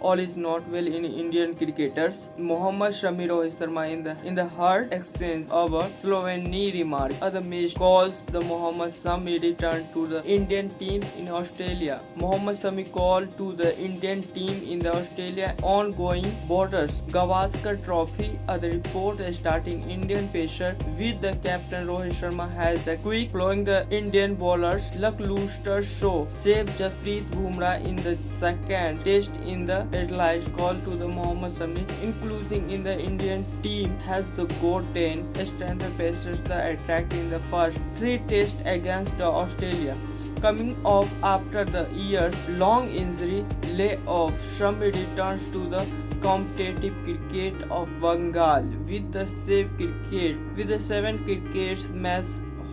all is not well in Indian cricketers. Mohammad Shami Rohit Sharma in the hard exchange over Slovene knee remark. Other match caused the Mohammad Shami return to the Indian teams in Australia. Mohammad Shami called to the Indian team in the Australia ongoing borders Gavaskar Trophy. Other report starting Indian pacer with the captain Rohit Sharma has the quick blowing the Indian bowlers lackluster show. Save Jasprit Bumrah in the second test in the headlines call to the Mohammad Shami including in the Indian team has the goal 10 standard pacers the attack in the first three tests against the Australia. Coming off after the years-long injury layoff, Shami returns to the competitive cricket of Bengal with the seven cricket match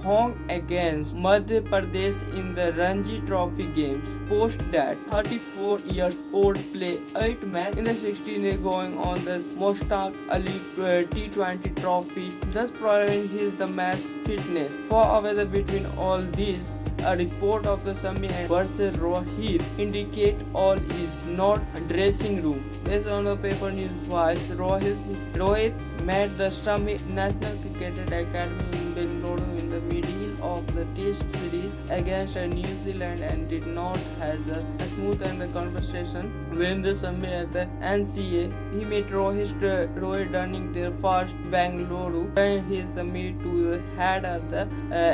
home against Madhya Pradesh in the Ranji Trophy games. Post that, 34 years old play 8 matches in the 16 days going on the Mushtaq Ali T20 Trophy, thus proving his the match fitness. For however between all these, a report of the Shami versus Rohit indicate all is not dressing room. Based on the paper news wise, Rohit met the Shami National Cricket Academy in Bengaluru in the middle of the test series against New Zealand and did not have a smooth and the conversation when the Shami at the NCA. He met Rohit during their first Bengaluru when he is the meet to the head of the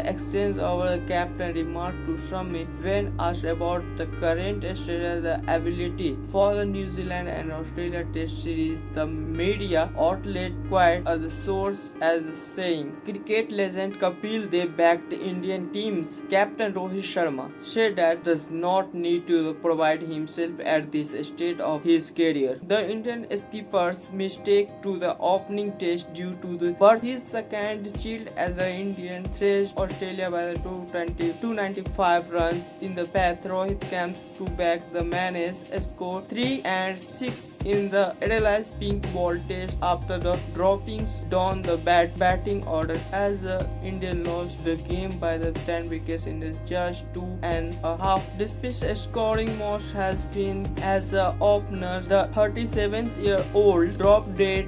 exchange over the captain remark to Shami when asked about the current state of the ability for the New Zealand and Australia test series. The media outlet quite the source as saying cricket legend Kapil Dev backed Indian team's captain Rohit Sharma said that does not need to provide himself at this stage of his career. The Indian skipper's mistake to the opening test due to the but his second shield as the Indian thrashed Australia by the 295 runs in the path. Rohit comes to back the manage score 3 and 6 in the Adelaide pink ball test after the droppings down the batting orders as the Indian lost the game by the 10 wickets in the just 2.5. Despite scoring most has been as a opener, the 37-year-old dropped dead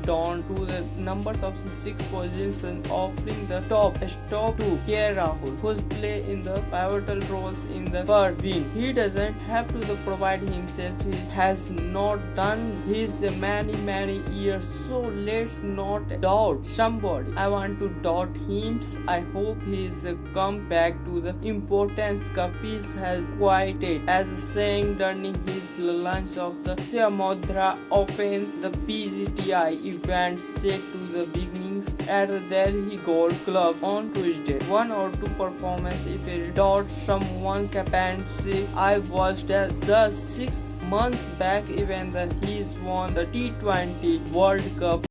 down to the numbers of the 6th position, offering the top stop to K. Rahul, whose play in the pivotal roles in the first win. He doesn't have to provide himself. He has not done his many years, so let's not doubt somebody. I want to doubt him. I hope he's come back to the importance Kapil has quieted as saying during his launch of the Samudra Open, the PGTI event set to the beginnings at the Delhi Golf Club on Tuesday. One or two performance if it doubt someone's capacity. I watched that just 6 months back even he's won the T20 World Cup